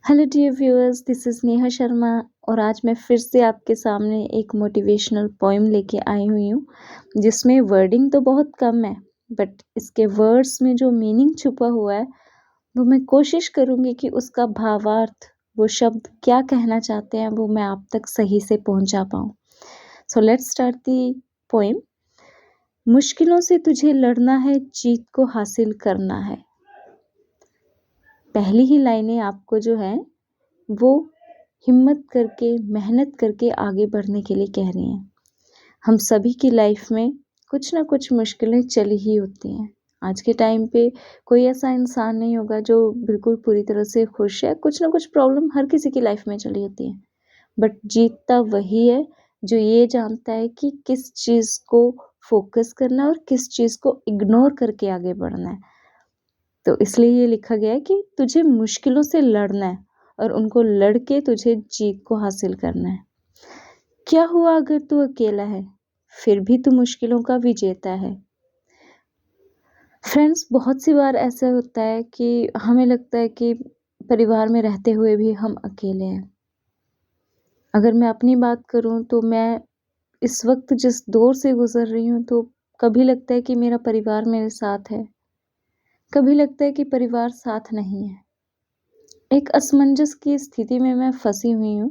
Hello dear viewers, this is Neha Sharma और आज मैं फिर से आपके सामने एक मोटिवेशनल पोएम लेके आई हुई हूँ जिसमें वर्डिंग तो बहुत कम है बट इसके वर्ड्स में जो मीनिंग छुपा हुआ है वो मैं कोशिश करूँगी कि उसका भावार्थ, वो शब्द क्या कहना चाहते हैं वो मैं आप तक सही से पहुँचा पाऊँ। So let's start the poem. मुश्किलों से तुझे लड़ना है, जीत को हासिल करना है। पहली ही लाइनें आपको जो है वो हिम्मत करके, मेहनत करके आगे बढ़ने के लिए कह रही हैं। हम सभी की लाइफ में कुछ ना कुछ मुश्किलें चली ही होती हैं। आज के टाइम पे कोई ऐसा इंसान नहीं होगा जो बिल्कुल पूरी तरह से खुश है। कुछ ना कुछ प्रॉब्लम हर किसी की लाइफ में चली होती है। बट जीतता वही है जो ये जानता है कि किस चीज़ को फोकस करना है और किस चीज़ को इग्नोर करके आगे बढ़ना है। तो इसलिए ये लिखा गया है कि तुझे मुश्किलों से लड़ना है और उनको लड़के तुझे जीत को हासिल करना है। क्या हुआ अगर तू अकेला है, फिर भी तू मुश्किलों का विजेता है। फ्रेंड्स, बहुत सी बार ऐसा होता है कि हमें लगता है कि परिवार में रहते हुए भी हम अकेले हैं। अगर मैं अपनी बात करूं तो मैं इस वक्त जिस दौर से गुजर रही हूं तो कभी लगता है कि मेरा परिवार मेरे साथ है, कभी लगता है कि परिवार साथ नहीं है। एक असमंजस की स्थिति में मैं फंसी हुई हूँ।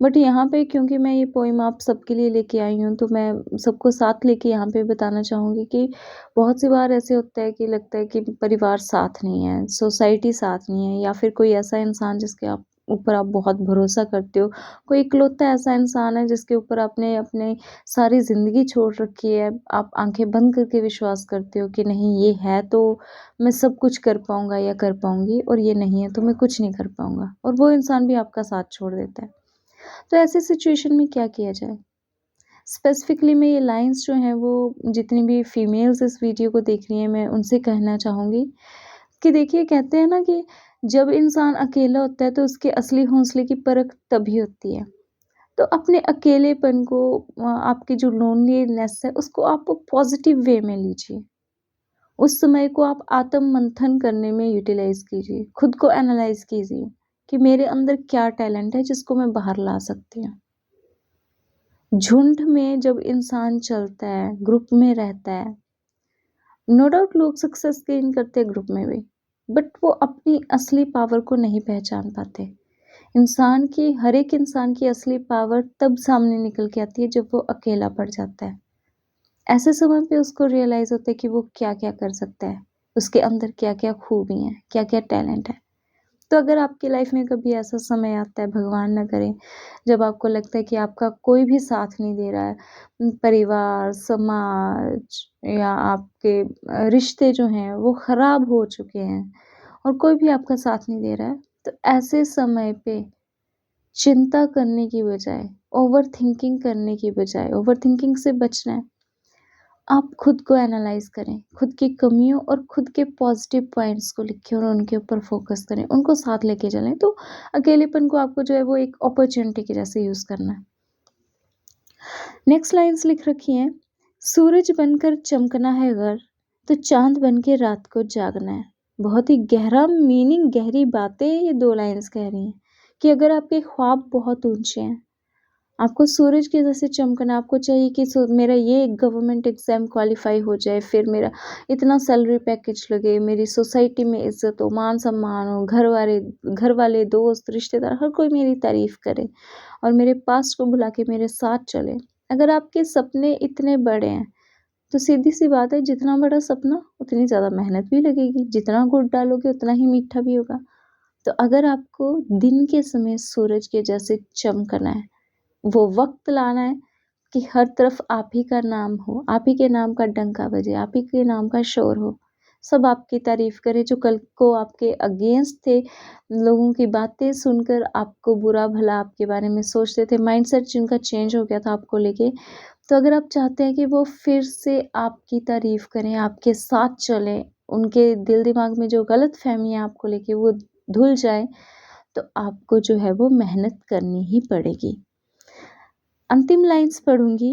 बट यहाँ पे क्योंकि मैं ये पोएम आप सबके लिए लेके आई हूँ तो मैं सबको साथ लेके यहाँ पे बताना चाहूँगी कि बहुत सी बार ऐसे होता है कि लगता है कि परिवार साथ नहीं है, सोसाइटी साथ नहीं है, या फिर कोई ऐसा इंसान जिसके आप ऊपर आप बहुत भरोसा करते हो, कोई इकलौता ऐसा इंसान है जिसके ऊपर आपने अपने सारी ज़िंदगी छोड़ रखी है। आप आंखें बंद करके विश्वास करते हो कि नहीं, ये है तो मैं सब कुछ कर पाऊँगा या कर पाऊँगी, और ये नहीं है तो मैं कुछ नहीं कर पाऊँगा, और वो इंसान भी आपका साथ छोड़ देता है। तो ऐसे सिचुएशन में क्या किया जाए? स्पेसिफिकली मैं ये लाइन्स जो हैं वो जितनी भी फीमेल्स इस वीडियो को देख रही हैं मैं उनसे कहना चाहूँगी कि देखिए, कहते हैं ना कि जब इंसान अकेला होता है तो उसके असली हौसले की परख तभी होती है। तो अपने अकेलेपन को आपकी जो लोनलीनेस है उसको आप पॉजिटिव वे में लीजिए। उस समय को आप आत्म मंथन करने में यूटिलाइज़ कीजिए। खुद को एनालाइज़ कीजिए कि मेरे अंदर क्या टैलेंट है जिसको मैं बाहर ला सकती हूँ। झुंड में जब इंसान चलता है, ग्रुप में रहता है, नो डाउट लोग सक्सेस गेन करते हैं ग्रुप में भी, बट वो अपनी असली पावर को नहीं पहचान पाते। हर एक इंसान की असली पावर तब सामने निकल के आती है जब वो अकेला पड़ जाता है। ऐसे समय पे उसको रियलाइज़ होता है कि वो क्या-क्या कर सकता है, उसके अंदर क्या-क्या खूबी हैं, क्या-क्या टैलेंट है। तो अगर आपकी लाइफ में कभी ऐसा समय आता है, भगवान ना करे, जब आपको लगता है कि आपका कोई भी साथ नहीं दे रहा है, परिवार, समाज या आपके रिश्ते जो हैं वो ख़राब हो चुके हैं और कोई भी आपका साथ नहीं दे रहा है, तो ऐसे समय पे चिंता करने की बजाय, ओवरथिंकिंग करने की बजाय, ओवरथिंकिंग से बचना है। आप खुद को एनालाइज़ करें, खुद की कमियों और खुद के पॉज़िटिव पॉइंट्स को लिखें और उनके ऊपर फ़ोकस करें, उनको साथ लेके चलें। तो अकेलेपन को आपको जो है वो एक अपॉर्च्युनिटी के जैसे यूज़ करना है। नेक्स्ट लाइन्स लिख रखी हैं, सूरज बनकर चमकना है अगर, तो चाँद बन के रात को जागना है। बहुत ही गहरा मीनिंग, गहरी बातें ये 2 लाइन्स कह रही हैं कि अगर आपके ख्वाब बहुत ऊँचे हैं, आपको सूरज के जैसे चमकना, आपको चाहिए कि मेरा ये गवर्नमेंट एग्ज़ाम क्वालिफ़ाई हो जाए, फिर मेरा इतना सैलरी पैकेज लगे, मेरी सोसाइटी में इज़्ज़त हो, मान-सम्मान हो, घर वाले, दोस्त, रिश्तेदार हर कोई मेरी तारीफ़ करे और मेरे पास्ट को भुला के मेरे साथ चले। अगर आपके सपने इतने बड़े हैं, तो सीधी-सी बात है, जितना बड़ा सपना उतनी ज़्यादा मेहनत भी लगेगी, जितना गुड़ डालोगे उतना ही मीठा भी होगा। तो अगर आपको दिन के समय सूरज के जैसे चमकना है, वो वक़्त लाना है कि हर तरफ आप ही का नाम हो, आप ही के नाम का डंका बजे, आप ही के नाम का शोर हो। सब आपकी तारीफ़ करें, जो कल को आपके अगेंस्ट थे, लोगों की बातें सुनकर आपको बुरा-भला आपके बारे में सोचते थे, माइंडसेट जिनका चेंज हो गया था आपको लेके। तो अगर आप चाहते हैं कि वो फिर से आपकी तारीफ़ करें, आपके साथ चलें, उनके दिल-दिमाग में जो गलतफ़हमियाँ आपको लेके वो धुल जाए, तो आपको जो है वो मेहनत करनी ही पड़ेगी। अंतिम लाइन्स पढ़ूँगी,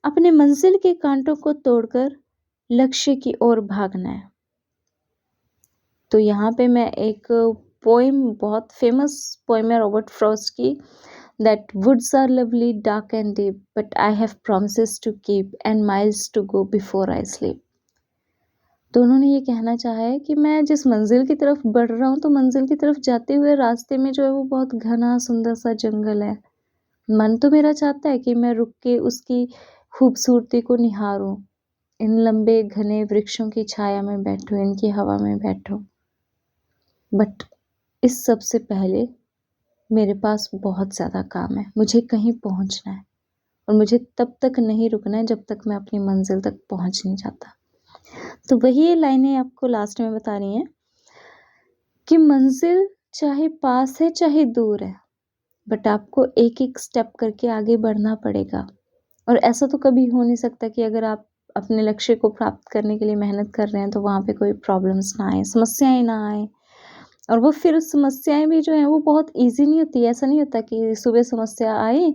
अपने मंजिल के कांटों को तोड़कर लक्ष्य की ओर भागना है। तो यहाँ पे मैं एक पोएम बहुत फेमस पोएम है रॉबर्ट फ्रॉस्ट की, that woods are lovely dark and deep but I have promises to keep and miles to go before I sleep. तो उन्होंने ये कहना चाहा है कि मैं जिस मंजिल की तरफ बढ़ रहा हूँ, तो मंजिल की तरफ जाते हुए रास्ते में जो है वो बहुत घना सुंदर सा जंगल है। मन तो मेरा चाहता है कि मैं रुक के उसकी खूबसूरती को निहारूं, इन लंबे घने वृक्षों की छाया में बैठूं, इनकी हवा में बैठूं, बट इस सब से पहले मेरे पास बहुत ज़्यादा काम है, मुझे कहीं पहुंचना है और मुझे तब तक नहीं रुकना है जब तक मैं अपनी मंजिल तक पहुंच नहीं जाता। तो वही ये लाइनें आपको लास्ट में बता रही हैं कि मंजिल चाहे पास है चाहे दूर है, बट आपको एक एक स्टेप करके आगे बढ़ना पड़ेगा। और ऐसा तो कभी हो नहीं सकता कि अगर आप अपने लक्ष्य को प्राप्त करने के लिए मेहनत कर रहे हैं तो वहाँ पे कोई प्रॉब्लम्स ना आए, समस्याएं ना आए। और वो फिर समस्याएं भी जो हैं वो बहुत इजी नहीं होती। ऐसा नहीं होता कि सुबह समस्या आई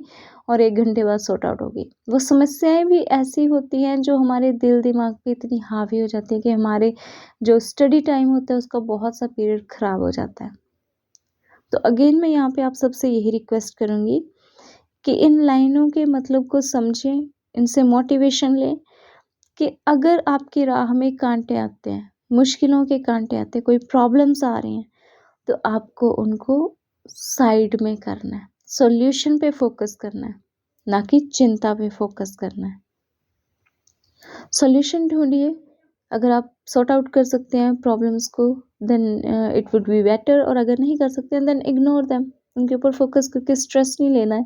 और 1 घंटे बाद सॉर्ट आउट होगी। वो समस्याएं भी ऐसी होती हैं जो हमारे दिल दिमाग पे इतनी हावी हो जाती है कि हमारे जो स्टडी टाइम होता है उसका बहुत सा पीरियड ख़राब हो जाता है। तो अगेन मैं यहाँ पे आप सबसे यही रिक्वेस्ट करूँगी कि इन लाइनों के मतलब को समझें, इनसे मोटिवेशन लें कि अगर आपकी राह में कांटे आते हैं, मुश्किलों के कांटे आते हैं, कोई प्रॉब्लम्स आ रही हैं, तो आपको उनको साइड में करना है, सॉल्यूशन पे फोकस करना है, ना कि चिंता पे फोकस करना है। सॉल्यूशन ढूंढिए, अगर आप सॉर्ट आउट कर सकते हैं प्रॉब्लम्स को then it would be better, और अगर नहीं कर सकते हैं देन इग्नोर देम। उनके ऊपर फोकस करके स्ट्रेस नहीं लेना है।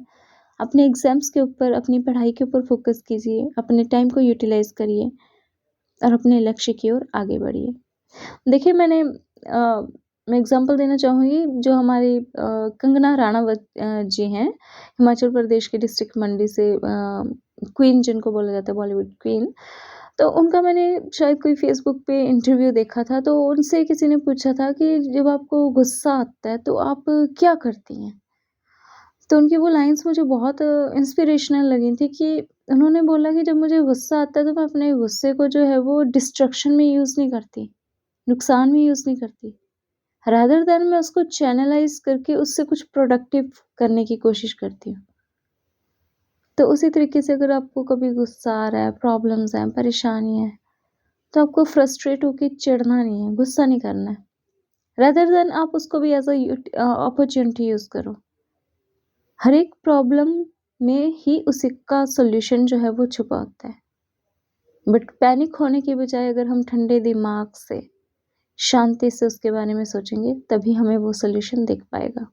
अपने एग्ज़ाम्स के ऊपर, अपनी पढ़ाई के ऊपर फोकस कीजिए, अपने टाइम को यूटिलाइज़ करिए और अपने लक्ष्य की ओर आगे बढ़िए। देखिए मैं एग्ज़ाम्पल देना चाहूँगी, जो हमारी कंगना राणावत जी हैं, हिमाचल प्रदेश के डिस्ट्रिक्ट मंडी से, क्वीन जिनको बोला जाता है, बॉलीवुड क्वीन। तो उनका मैंने शायद कोई फ़ेसबुक पे इंटरव्यू देखा था, तो उनसे किसी ने पूछा था कि जब आपको गुस्सा आता है तो आप क्या करती हैं? तो उनकी वो लाइन्स मुझे बहुत इंस्पिरेशनल लगी थी कि उन्होंने बोला कि जब मुझे गुस्सा आता है तो मैं अपने गुस्से को जो है वो डिस्ट्रक्शन में यूज़ नहीं करती, नुकसान में यूज़ नहीं करती। रादर दैन मैं उसको चैनलाइज़ करके उससे कुछ प्रोडक्टिव करने की कोशिश करती हूँ। तो उसी तरीके से अगर आपको कभी गुस्सा आ रहा है, प्रॉब्लम्स हैं, परेशानी है, तो आपको फ्रस्ट्रेट होके चिढ़ना नहीं है, गुस्सा नहीं करना है। रादर दैन आप उसको भी एज़ अपॉर्च्युनिटी यूज़ करो। हर एक प्रॉब्लम में ही उसका सॉल्यूशन जो है वो छुपा होता है। बट पैनिक होने की बजाय अगर हम ठंडे दिमाग से, शांति से उसके बारे में सोचेंगे, तभी हमें वो सॉल्यूशन दिख पाएगा।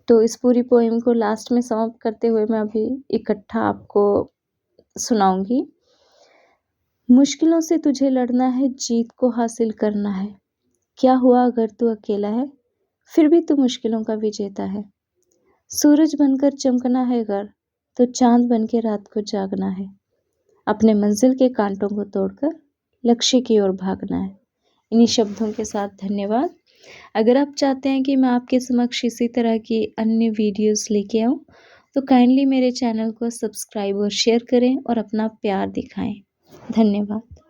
तो इस पूरी पोएम को लास्ट में समाप्त करते हुए मैं अभी इकट्ठा आपको सुनाऊंगी। मुश्किलों से तुझे लड़ना है, जीत को हासिल करना है। क्या हुआ अगर तू अकेला है, फिर भी तू मुश्किलों का विजेता है। सूरज बनकर चमकना है अगर, तो चांद बनके रात को जागना है। अपने मंजिल के कांटों को तोड़कर लक्ष्य की ओर भागना है। इन्हीं शब्दों के साथ धन्यवाद। अगर आप चाहते हैं कि मैं आपके समक्ष इसी तरह की अन्य वीडियोस लेके आऊँ, तो काइंडली मेरे चैनल को सब्सक्राइब और शेयर करें और अपना प्यार दिखाएं। धन्यवाद।